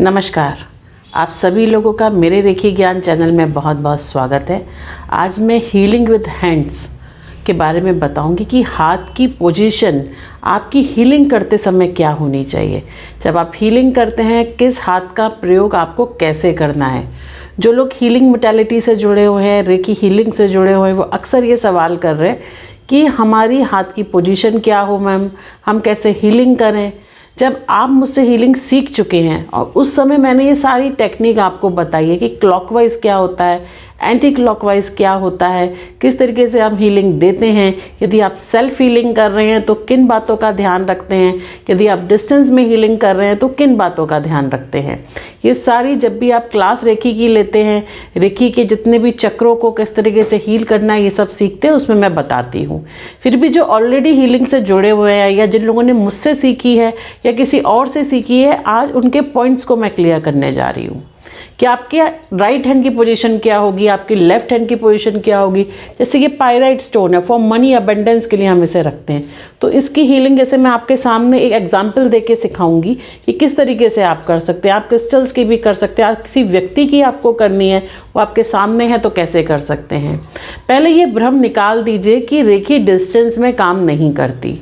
नमस्कार, आप सभी लोगों का मेरे रेखी ज्ञान चैनल में बहुत बहुत स्वागत है। आज मैं हीलिंग विद हैंड्स के बारे में बताऊंगी कि हाथ की पोजीशन आपकी हीलिंग करते समय क्या होनी चाहिए। जब आप हीलिंग करते हैं किस हाथ का प्रयोग आपको कैसे करना है। जो लोग हीलिंग मोडालिटी से जुड़े हुए हैं, रेखी हीलिंग से जुड़े हुए हैं, वो अक्सर ये सवाल कर रहे हैं कि हमारी हाथ की पोजीशन क्या हो मैम, हम कैसे हीलिंग करें। जब आप मुझसे हीलिंग सीख चुके हैं और उस समय मैंने ये सारी टेक्निक आपको बताई है कि क्लॉकवाइज क्या होता है, एंटी क्लॉकवाइज क्या होता है, किस तरीके से हम हीलिंग देते हैं, यदि आप सेल्फ हीलिंग कर रहे हैं तो किन बातों का ध्यान रखते हैं, यदि आप डिस्टेंस में हीलिंग कर रहे हैं तो किन बातों का ध्यान रखते हैं। ये सारी जब भी आप क्लास रेखी की लेते हैं, रेखी के जितने भी चक्रों को किस तरीके से हील करना है, ये सब सीखते हैं, उसमें मैं बताती हूँ। फिर भी जो ऑलरेडी हीलिंग से जुड़े हुए हैं या जिन लोगों ने मुझसे सीखी है या किसी और से सीखी है, आज उनके पॉइंट्स को मैं क्लियर करने जा रही हूँ कि आपके राइट हैंड की पोजीशन क्या होगी, आपकी लेफ्ट हैंड की पोजीशन क्या होगी। जैसे ये पायराइट स्टोन है, फॉर मनी अबंडेंस के लिए हम इसे रखते हैं, तो इसकी हीलिंग जैसे मैं आपके सामने एक एग्जांपल देके सिखाऊंगी कि किस तरीके से आप कर सकते हैं। आप क्रिस्टल्स की भी कर सकते हैं, आप किसी व्यक्ति की आपको करनी है, वो आपके सामने है तो कैसे कर सकते हैं। पहले ये भ्रम निकाल दीजिए कि रेखी डिस्टेंस में काम नहीं करती।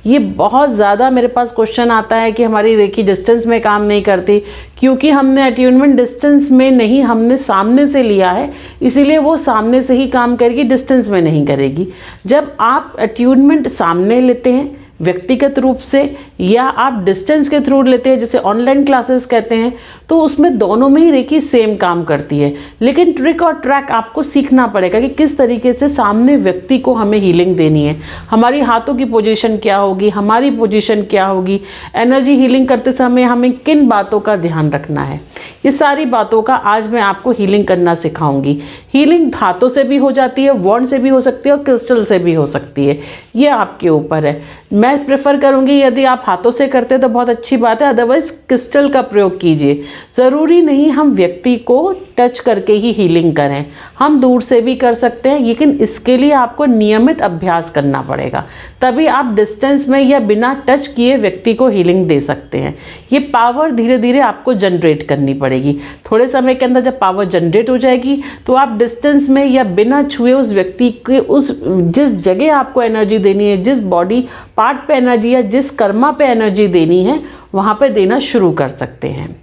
ये बहुत ज़्यादा मेरे पास क्वेश्चन आता है कि हमारी रेखी डिस्टेंस में काम नहीं करती, क्योंकि हमने अट्यूनमेंट डिस्टेंस में नहीं, हमने सामने से लिया है, इसीलिए वो सामने से ही काम करेगी, डिस्टेंस में नहीं करेगी। जब आप अट्यूनमेंट सामने लेते हैं व्यक्तिगत रूप से या आप डिस्टेंस के थ्रू लेते हैं, जैसे ऑनलाइन क्लासेस कहते हैं, तो उसमें दोनों में ही रेखी सेम काम करती है। लेकिन ट्रिक और ट्रैक आपको सीखना पड़ेगा कि किस तरीके से सामने व्यक्ति को हमें हीलिंग देनी है, हमारी हाथों की पोजीशन क्या होगी, हमारी पोजीशन क्या होगी, एनर्जी हीलिंग करते समय हमें किन बातों का ध्यान रखना है। ये सारी बातों का आज मैं आपको हीलिंग करना सिखाऊंगी। हीलिंग हाथों से भी हो जाती है, वॉन्ड से भी हो सकती है और क्रिस्टल से भी हो सकती है, ये आपके ऊपर है। मैं प्रेफर करूंगी यदि आप हाथों से करते हैं तो बहुत अच्छी बात है, अदरवाइज क्रिस्टल का प्रयोग कीजिए। ज़रूरी नहीं हम व्यक्ति को टच करके ही हीलिंग करें, हम दूर से भी कर सकते हैं, लेकिन इसके लिए आपको नियमित अभ्यास करना पड़ेगा, तभी आप डिस्टेंस में या बिना टच किए व्यक्ति को हीलिंग दे सकते हैं। ये पावर धीरे धीरे आपको जनरेट करनी पड़ेगी। थोड़े समय के अंदर जब पावर जनरेट हो जाएगी तो आप डिस्टेंस में या बिना छुए उस व्यक्ति के उस जिस जगह आपको एनर्जी देनी है, जिस बॉडी पार्ट पे एनर्जी या जिस कर्मा पे एनर्जी देनी है, वहाँ पे देना शुरू कर सकते हैं।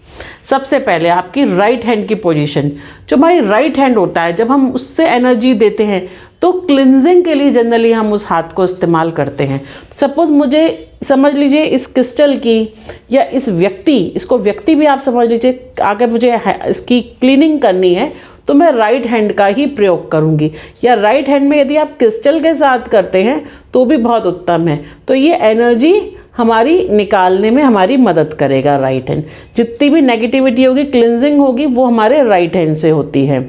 सबसे पहले आपकी राइट हैंड की पोजीशन, जो हमारी राइट हैंड होता है, जब हम उससे एनर्जी देते हैं तो क्लिनजिंग के लिए जनरली हम उस हाथ को इस्तेमाल करते हैं। सपोज मुझे समझ लीजिए इस क्रिस्टल की या इस व्यक्ति, इसको व्यक्ति भी आप समझ लीजिए, अगर मुझे इसकी क्लीनिंग करनी है तो मैं राइट हैंड का ही प्रयोग करूंगी, या राइट हैंड में यदि आप क्रिस्टल के साथ करते हैं तो भी बहुत उत्तम है। तो ये एनर्जी हमारी निकालने में हमारी मदद करेगा राइट हैंड। जितनी भी नेगेटिविटी होगी, क्लिनजिंग होगी, वो हमारे राइट हैंड से होती है।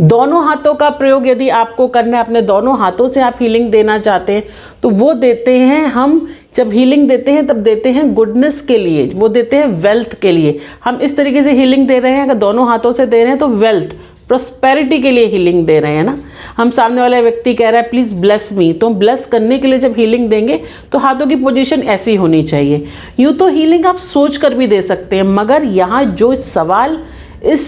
दोनों हाथों का प्रयोग यदि आपको करना है, अपने दोनों हाथों से आप हीलिंग देना चाहते हैं तो वो देते हैं हम, जब हीलिंग देते हैं तब देते हैं गुडनेस के लिए, वो देते हैं वेल्थ के लिए। हम इस तरीके से हीलिंग दे रहे हैं, अगर दोनों हाथों से दे रहे हैं तो वेल्थ प्रॉस्पेरिटी के लिए हीलिंग दे रहे हैं ना। हम सामने वाला व्यक्ति कह रहा है प्लीज़ ब्लेस मी, तो ब्लेस करने के लिए जब हीलिंग देंगे तो हाथों की पोजीशन ऐसी होनी चाहिए। यूँ तो हीलिंग आप सोच कर भी दे सकते हैं, मगर यहाँ जो सवाल इस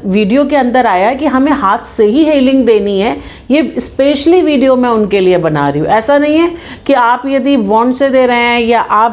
वीडियो के अंदर आया है कि हमें हाथ से ही हीलिंग देनी है, ये स्पेशली वीडियो मैं उनके लिए बना रही हूँ। ऐसा नहीं है कि आप यदि वॉन्ड से दे रहे हैं या आप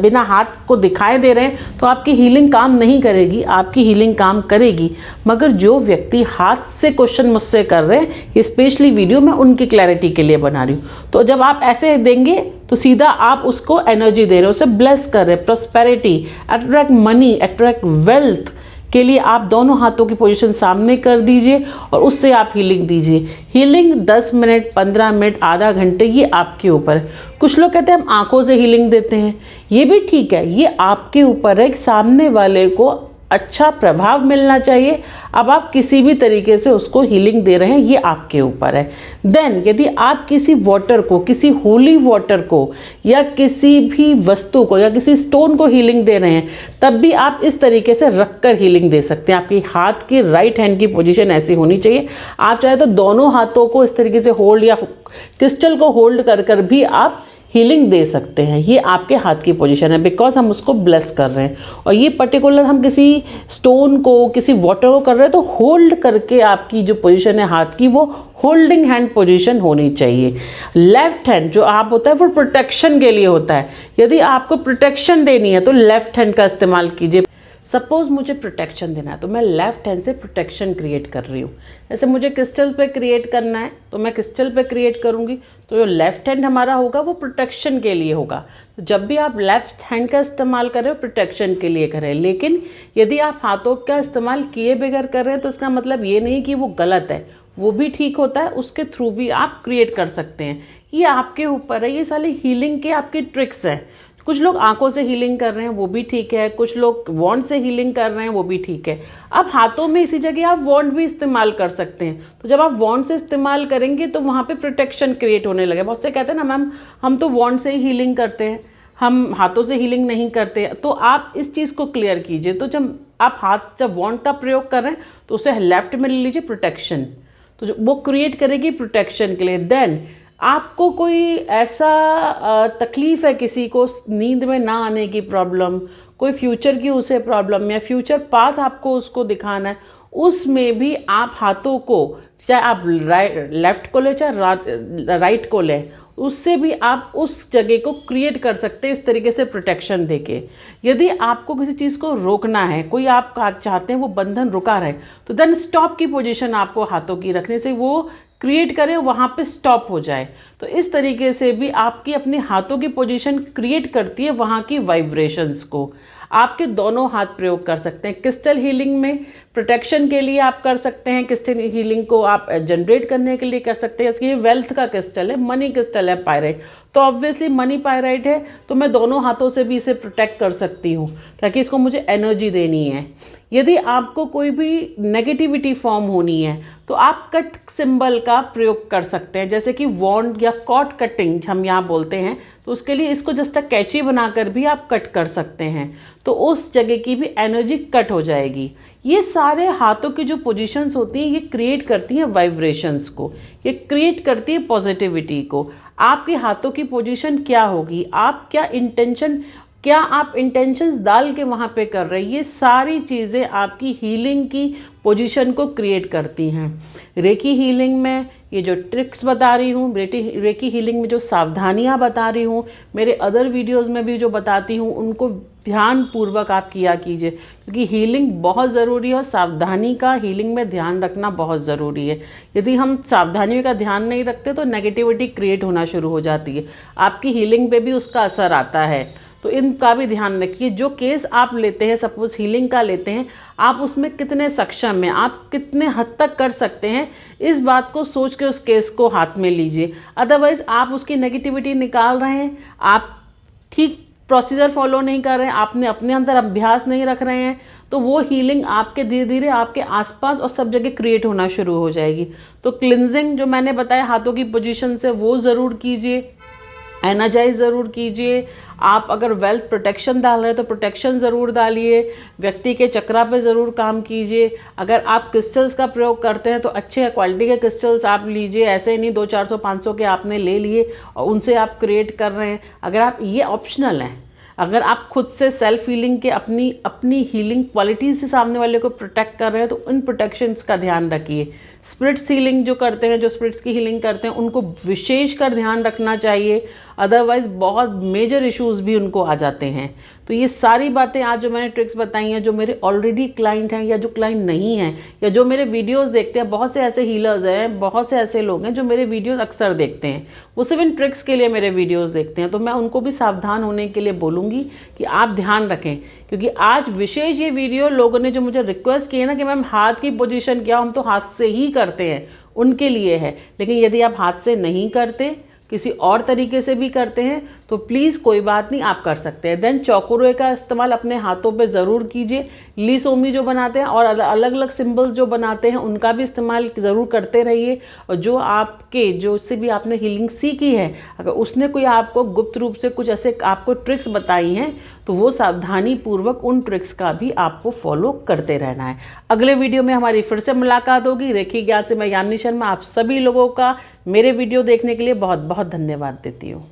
बिना हाथ को दिखाए दे रहे हैं तो आपकी हीलिंग काम नहीं करेगी, आपकी हीलिंग काम करेगी। मगर जो व्यक्ति हाथ से क्वेश्चन मुझसे कर रहे हैं, ये स्पेशली वीडियो मैं उनकी क्लैरिटी के लिए बना रही हूँ। तो जब आप ऐसे देंगे तो सीधा आप उसको एनर्जी दे रहे हो, उसे ब्लेस कर रहे हैं, prosperity, attract money, attract wealth के लिए आप दोनों हाथों की पोजीशन सामने कर दीजिए और उससे आप हीलिंग दीजिए। हीलिंग 10 मिनट, 15 मिनट, आधा घंटे, ये आपके ऊपर है। कुछ लोग कहते हैं हम आंखों से हीलिंग देते हैं, ये भी ठीक है, ये आपके ऊपर है कि सामने वाले को अच्छा प्रभाव मिलना चाहिए। अब आप किसी भी तरीके से उसको हीलिंग दे रहे हैं, ये आपके ऊपर है। देन यदि आप किसी वाटर को, किसी होली वाटर को या किसी भी वस्तु को या किसी स्टोन को हीलिंग दे रहे हैं, तब भी आप इस तरीके से रख कर हीलिंग दे सकते हैं। आपकी हाथ की राइट हैंड की पोजीशन ऐसी होनी चाहिए। आप चाहे तो दोनों हाथों को इस तरीके से होल्ड या क्रिस्टल को होल्ड कर कर भी आप हीलिंग दे सकते हैं। ये आपके हाथ की पोजीशन है, बिकॉज हम उसको ब्लेस कर रहे हैं। और ये पर्टिकुलर हम किसी स्टोन को, किसी वाटर को कर रहे हैं, तो होल्ड करके आपकी जो पोजीशन है हाथ की, वो होल्डिंग हैंड पोजीशन होनी चाहिए। लेफ्ट हैंड जो आप होता है वो प्रोटेक्शन के लिए होता है। यदि आपको प्रोटेक्शन देनी है तो लेफ्ट हैंड का इस्तेमाल कीजिए। सपोज़ मुझे प्रोटेक्शन देना है तो मैं लेफ़्ट हैंड से प्रोटेक्शन क्रिएट कर रही हूँ। जैसे मुझे क्रिस्टल पे क्रिएट करना है तो मैं क्रिस्टल पे क्रिएट करूँगी, तो जो लेफ़्ट हैंड हमारा होगा वो प्रोटेक्शन के लिए होगा। तो जब भी आप लेफ़्ट हैंड का इस्तेमाल कर रहे हो प्रोटेक्शन के लिए करें। लेकिन यदि आप हाथों का इस्तेमाल किए बगैर कर रहे हैं तो इसका मतलब ये नहीं कि वो गलत है, वो भी ठीक होता है, उसके थ्रू भी आप क्रिएट कर सकते हैं। ये आपके ऊपर है, ये सारी हीलिंग के आपकी ट्रिक्स हैं। कुछ लोग आंखों से हीलिंग कर रहे हैं, वो भी ठीक है। कुछ लोग वॉन्ड से हीलिंग कर रहे हैं, वो भी ठीक है। अब हाथों में इसी जगह आप वॉन्ड भी इस्तेमाल कर सकते हैं। तो जब आप वॉन्ड से इस्तेमाल करेंगे तो वहाँ पे प्रोटेक्शन क्रिएट होने लगे। बहुत से कहते हैं ना मैम हम तो वॉन्ड से ही हीलिंग करते हैं, हम हाथों से हीलिंग नहीं करते। तो आप इस चीज़ को क्लियर कीजिए। तो जब आप जब वॉन्ड का प्रयोग कर रहे हैं तो उसे लेफ्ट में ले लीजिए प्रोटेक्शन, तो जो वो क्रिएट करेगी प्रोटेक्शन के लिए। देन आपको कोई ऐसा तकलीफ़ है, किसी को नींद में ना आने की प्रॉब्लम, कोई फ्यूचर की उसे प्रॉब्लम या फ्यूचर पाथ आपको उसको दिखाना है, उसमें भी आप हाथों को, चाहे आप लेफ़्ट को लें चाहे राइट को लें, उससे भी आप उस जगह को क्रिएट कर सकते हैं इस तरीके से प्रोटेक्शन देके। यदि आपको किसी चीज़ को रोकना है, कोई आप चाहते हैं वो बंधन रुका रहे, तो देन स्टॉप की पोजीशन आपको हाथों की रखने से वो क्रिएट करें, वहाँ पे स्टॉप हो जाए। तो इस तरीके से भी आपकी अपने हाथों की पोजीशन क्रिएट करती है वहाँ की वाइब्रेशंस को। आपके दोनों हाथ प्रयोग कर सकते हैं। क्रिस्टल हीलिंग में प्रोटेक्शन के लिए आप कर सकते हैं, क्रिस्टल हीलिंग को आप जनरेट करने के लिए कर सकते हैं। ये वेल्थ का क्रिस्टल है, मनी क्रिस्टल है पायराइट, तो ऑब्वियसली मनी पायराइट है तो मैं दोनों हाथों से भी इसे प्रोटेक्ट कर सकती हूँ ताकि इसको मुझे एनर्जी देनी है। यदि आपको कोई भी नेगेटिविटी फॉर्म होनी है तो आप कट सिंबल का प्रयोग कर सकते हैं, जैसे कि वॉन्ड या कॉट कटिंग हम यहाँ बोलते हैं, तो उसके लिए इसको जस्ट अ कैची बनाकर भी आप कट कर सकते हैं, तो उस जगह की भी एनर्जी कट हो जाएगी। ये सारे हाथों की जो पोजीशंस होती हैं ये क्रिएट करती हैं वाइब्रेशंस को, ये क्रिएट करती है पॉजिटिविटी को। आपके हाथों की पोजीशन क्या होगी, आप क्या आप इंटेंशंस डाल के वहाँ पे कर रहे हैं, ये सारी चीज़ें आपकी हीलिंग की पोजीशन को क्रिएट करती हैं। रेकी हीलिंग में ये जो ट्रिक्स बता रही हूँ, रेकी हीलिंग में जो सावधानियाँ बता रही हूँ, मेरे अदर वीडियोस में भी जो बताती हूँ, उनको ध्यानपूर्वक आप किया कीजिए, क्योंकि हीलिंग बहुत ज़रूरी है और सावधानी का हीलिंग में ध्यान रखना बहुत ज़रूरी है। यदि हम सावधानियों का ध्यान नहीं रखते तो नेगेटिविटी क्रिएट होना शुरू हो जाती है, आपकी हीलिंग पे भी उसका असर आता है। तो इनका भी ध्यान रखिए। जो केस आप लेते हैं, सपोज हीलिंग का लेते हैं, आप उसमें कितने सक्षम हैं, आप कितने हद तक कर सकते हैं, इस बात को सोच के उस केस को हाथ में लीजिए। अदरवाइज़ आप उसकी नेगेटिविटी निकाल रहे हैं, आप ठीक प्रोसीजर फॉलो नहीं कर रहे हैं, आपने अपने अंदर अभ्यास नहीं रख रहे हैं, तो वो हीलिंग आपके धीरे धीरे आपके आसपास और सब जगह क्रिएट होना शुरू हो जाएगी। तो क्लिनजिंग जो मैंने बताया हाथों की पोजीशन से, वो ज़रूर कीजिए, एनर्जाइज ज़रूर कीजिए। आप अगर वेल्थ प्रोटेक्शन डाल रहे हैं तो प्रोटेक्शन ज़रूर डालिए, व्यक्ति के चक्रा पे ज़रूर काम कीजिए। अगर आप क्रिस्टल्स का प्रयोग करते हैं तो अच्छे क्वालिटी के क्रिस्टल्स आप लीजिए, ऐसे ही नहीं 200-400-500 के आपने ले लिए और उनसे आप क्रिएट कर रहे हैं। अगर आप, ये ऑप्शनल है, अगर आप खुद से सेल्फ हीलिंग के अपनी हीलिंग क्वालिटी से सामने वाले को प्रोटेक्ट कर रहे हैं तो उन प्रोटेक्शंस का ध्यान रखिए। स्पिरिट्स हीलिंग जो करते हैं, जो स्पिरिट्स की हीलिंग करते हैं, उनको विशेष कर ध्यान रखना चाहिए, अदरवाइज़ बहुत मेजर इश्यूज़ भी उनको आ जाते हैं। तो ये सारी बातें आज जो मैंने ट्रिक्स बताई हैं, जो मेरे ऑलरेडी क्लाइंट हैं या जो क्लाइंट नहीं हैं या जो मेरे वीडियोस देखते हैं, बहुत से ऐसे हीलर्स हैं, बहुत से ऐसे लोग हैं जो मेरे वीडियोस अक्सर देखते हैं, वो सिर्फ इन ट्रिक्स के लिए मेरे वीडियोस देखते हैं, तो मैं उनको भी सावधान होने के लिए बोलूँगी कि आप ध्यान रखें। क्योंकि आज विशेष ये वीडियो लोगों ने जो मुझे रिक्वेस्ट की है ना कि मैम हाथ की पोजीशन क्या, हम तो हाथ से ही करते हैं, उनके लिए है। लेकिन यदि आप हाथ से नहीं करते, किसी और तरीके से भी करते हैं, तो प्लीज़ कोई बात नहीं, आप कर सकते हैं। देन चौकुरे का इस्तेमाल अपने हाथों पे ज़रूर कीजिए। लीसोमी जो बनाते हैं और अलग अलग सिंबल्स जो बनाते हैं, उनका भी इस्तेमाल ज़रूर करते रहिए। और जो आपके, जो उससे भी आपने हीलिंग सीखी है, अगर उसने कोई आपको गुप्त रूप से कुछ ऐसे आपको ट्रिक्स बताई हैं, तो वो सावधानी पूर्वक उन ट्रिक्स का भी आपको फॉलो करते रहना है। अगले वीडियो में हमारी फिर से मुलाकात होगी। रेखी ज्ञान से मैं यामिनी शर्मा आप सभी लोगों का मेरे वीडियो देखने के लिए बहुत बहुत धन्यवाद देती हूँ।